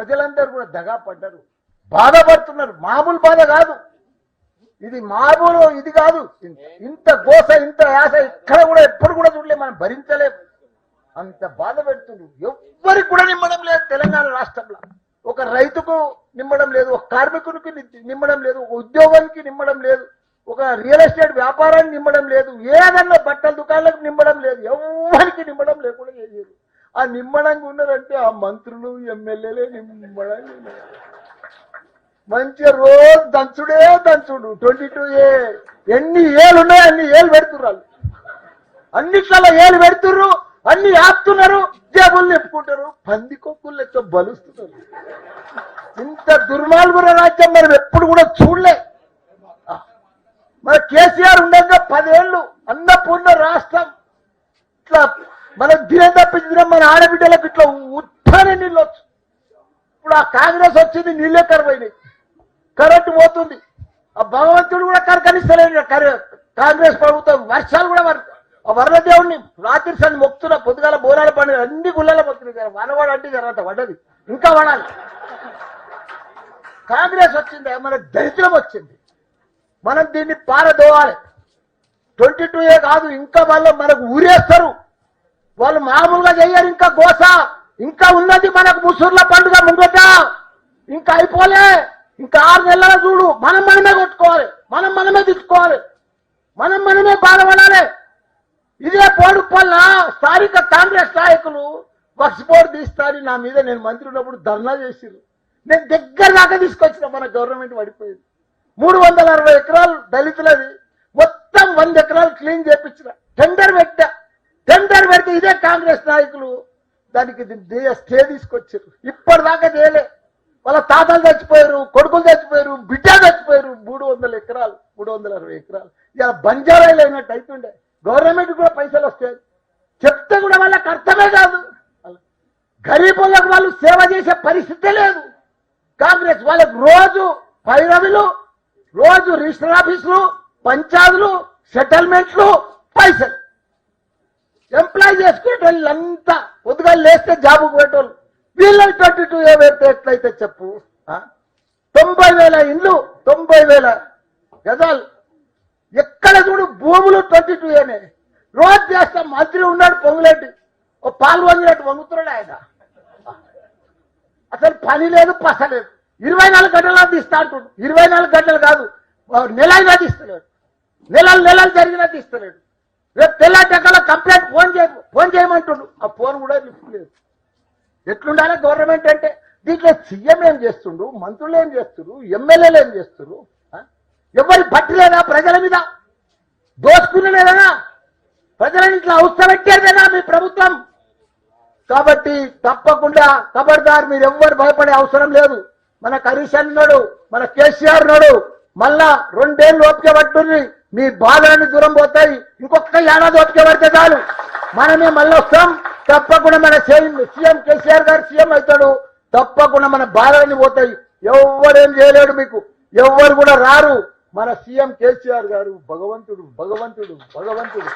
ప్రజలందరూ కూడా దగా పడ్డారు, బాధపడుతున్నారు. మామూలు బాధ కాదు ఇది, మామూలు ఇది కాదు. ఇంత గోస ఇంత యాస ఇక్కడ కూడా ఎప్పుడు కూడా చూడలేము, మనం భరించలేము. అంత బాధ పెడుతుంది. ఎవ్వరికి కూడా నిమ్మడం లేదు తెలంగాణ రాష్ట్రంలో. ఒక రైతుకు నిమ్మడం లేదు, ఒక కార్మికునికి నిమ్మడం లేదు, ఒక ఉద్యోగానికి నిమ్మడం లేదు, ఒక రియల్ ఎస్టేట్ వ్యాపారానికి నిమ్మడం లేదు, ఏదన్నా బట్టల దుకాణాలకు నిమ్మడం లేదు, ఎవరికి నిమ్మడం లేకుండా చేయరు. ఆ నిమ్మడంగా ఉన్నారంటే ఆ మంత్రులు ఎమ్మెల్యేలే నిమ్మడంగా ఉన్నారు. మంచిగా రోజు దంచుడే దంచుడు. 22A ఎన్ని ఏళ్ళు ఉన్నాయో అన్ని ఏళ్ళు పెడుతున్నారు, అన్నిట్లలో ఏళ్ళు పెడుతుర్రు, అన్ని ఆపుతున్నారు, జేబులు నింపుకుంటారు, పందికొక్కులు లెక్క బలుస్తున్నారు. ఇంత దుర్మార్గుల రాజ్యం మనం ఎప్పుడు కూడా చూడలే. మన కేసీఆర్ ఉండగా 10 ఏళ్ళు అన్నపూర్ణ రాష్ట్రం ఇట్లా మనం దినం తప్పించిన మన ఆడబిడ్డలకు ఇట్లా ఉత్తానే నీళ్ళు వచ్చు. ఇప్పుడు ఆ కాంగ్రెస్ వచ్చింది, నీళ్ళే కరువైనాయి, కరెంటు పోతుంది. ఆ భగవంతుడు కూడా కనిస్తలేదు. కాంగ్రెస్ ప్రభుత్వం వర్షాలు కూడా వరదదేవుడిని రాత్రి సన్ని మొక్కుతున్నా, పొద్దుగాల బోనాల పండుగ అన్ని గుళ్ళలో మొక్కుతున్నాయి. వనవాడు అంటే తర్వాత పడ్డది, ఇంకా పడాలి. కాంగ్రెస్ వచ్చింది, మన దరిద్రం వచ్చింది. మనం దీన్ని పారదోవాలి. 22A కాదు, ఇంకా వాళ్ళు మనకు ఊరేస్తారు. వాళ్ళు మామూలుగా చెయ్యరు. ఇంకా గోస ఇంకా ఉన్నది మనకు. ముసూర్ల పండుగ ముంగట ఇంకా అయిపోలే. ఇంకా 6 నెలల చూడు, మనం మనమే కొట్టుకోవాలి, మనం మనమే తిట్టుకోవాలి, మనం మనమే బాధపడాలి. ఇదే పోడుపల్ల స్థానిక కాంగ్రెస్ నాయకులు వక్స్ బోర్డు తీస్తారని నా మీద నేను మంత్రి ఉన్నప్పుడు ధర్నా చేసిరు. నేను దగ్గర దాకా తీసుకొచ్చిన. మన గవర్నమెంట్ పడిపోయింది. 360 ఎకరాలు దళితులది, మొత్తం 100 ఎకరాలు క్లీన్ చేయించిన. టెండర్ పెడితే ఇదే కాంగ్రెస్ నాయకులు దానికి స్టే తీసుకొచ్చారు. ఇప్పటిదాకా చేయలే. వాళ్ళ తాతలు చచ్చిపోయారు, కొడుకులు చచ్చిపోయారు, బిడ్డ చచ్చిపోయారు. 300 ఎకరాలు 360 ఎకరాలు ఇలా బంజారాయిలు అయినట్టు అవుతుండే. గవర్నమెంట్ కూడా పైసలు వస్తాయి, చెప్తే కూడా వాళ్ళకి అర్థమే కాదు. గరీబులకు వాళ్ళు సేవ చేసే పరిస్థితే లేదు. కాంగ్రెస్ వాళ్ళకు రోజు పైరవిలు, రోజు రిజిస్టర్ ఆఫీసులు, పంచాయతీలు, సెటిల్మెంట్లు, పైసలు. ఎంప్లాయ్ చేసుకునే వాళ్ళంతా పొద్దుగా లేస్తే జాబు పోయేటోళ్ళు. వీళ్ళకి 22A పెడితే ఎట్లయితే చెప్పు. 90,000 ఇండ్లు, 90,000 గజాలు, ఎక్కడ చూడు భూములు 22Aనే. రోజు చేస్తాం. మంత్రి ఉన్నాడు పొంగులేటి, ఓ పాలు వంగినట్టు వంగుతున్నాడు ఆయన. అసలు పని లేదు, పస లేదు. 24 గంటలు తీస్తా అంటుడు. 24 గంటలు కాదు, నెలైనా తీస్తలేడు. నెలలు జరిగినా తీస్తలేడు. రేపు తెల్లటెక్కల కంప్లైంట్ ఫోన్ చేయమంటుడు. ఆ ఫోన్ కూడా లిఫ్ట్ లేదు. ఎట్లుండాలి గవర్నమెంట్ అంటే? దీంట్లో సీఎం ఏం చేస్తుండు, మంత్రులు ఏం చేస్తున్నారు, ఎమ్మెల్యేలు ఏం చేస్తున్నారు? ఎవరి పట్టలేదా ప్రజల మీద? దోచుకునేదా? ప్రజలను ఇట్లా అవసరపెట్టేదేనా మీ ప్రభుత్వం? కాబట్టి తప్పకుండా ఖబర్దార్, మీరు ఎవ్వరు భయపడే అవసరం లేదు. మన హరీష్ అన్నాడు, మన కేసీఆర్ నాడు, మళ్ళా 2 ఏళ్ళు ఓపిక పట్టుంది. మీ బాధలన్నీ దూరం పోతాయి. ఇంకొక ఏడాది ఓపిక పడితే చాలు, మనమే మళ్ళీ వస్తాం. తప్పకుండా మన సీఎం కేసీఆర్ గారు సీఎం అవుతాడు. తప్పకుండా మన బాధలన్నీ పోతాయి. ఎవరేం చేయలేడు మీకు, ఎవరు కూడా రారు. మన సీఎం కేసీఆర్ గారు భగవంతుడు భగవంతుడు భగవంతుడు.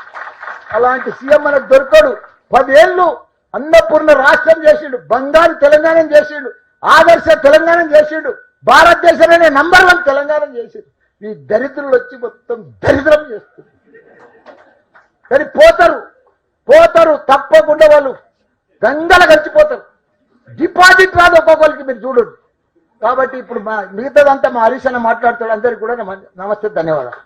అలాంటి సీఎం మనకు దొరకడు. 10 ఏళ్ళు అన్నపూర్ణ రాష్ట్రం చేసిండు, బంగారు తెలంగాణ చేసిండు, ఆదర్శ తెలంగాణ చేసిండు, భారతదేశంలోనే నంబర్ 1 తెలంగాణ చేసిండు. ఈ దరిద్రులు వచ్చి మొత్తం దరిద్రం చేస్తుంది. కానీ పోతారు తప్పకుండా. వాళ్ళు గంగల గడిచిపోతారు. డిపాజిట్ రాదు ఒక్కొక్కరికి, మీరు చూడండి. కాబట్టి ఇప్పుడు మిగతాదంతా మా హరీష్ అన్న మాట్లాడతాడు. అందరికీ కూడా నమస్తే, ధన్యవాదాలు.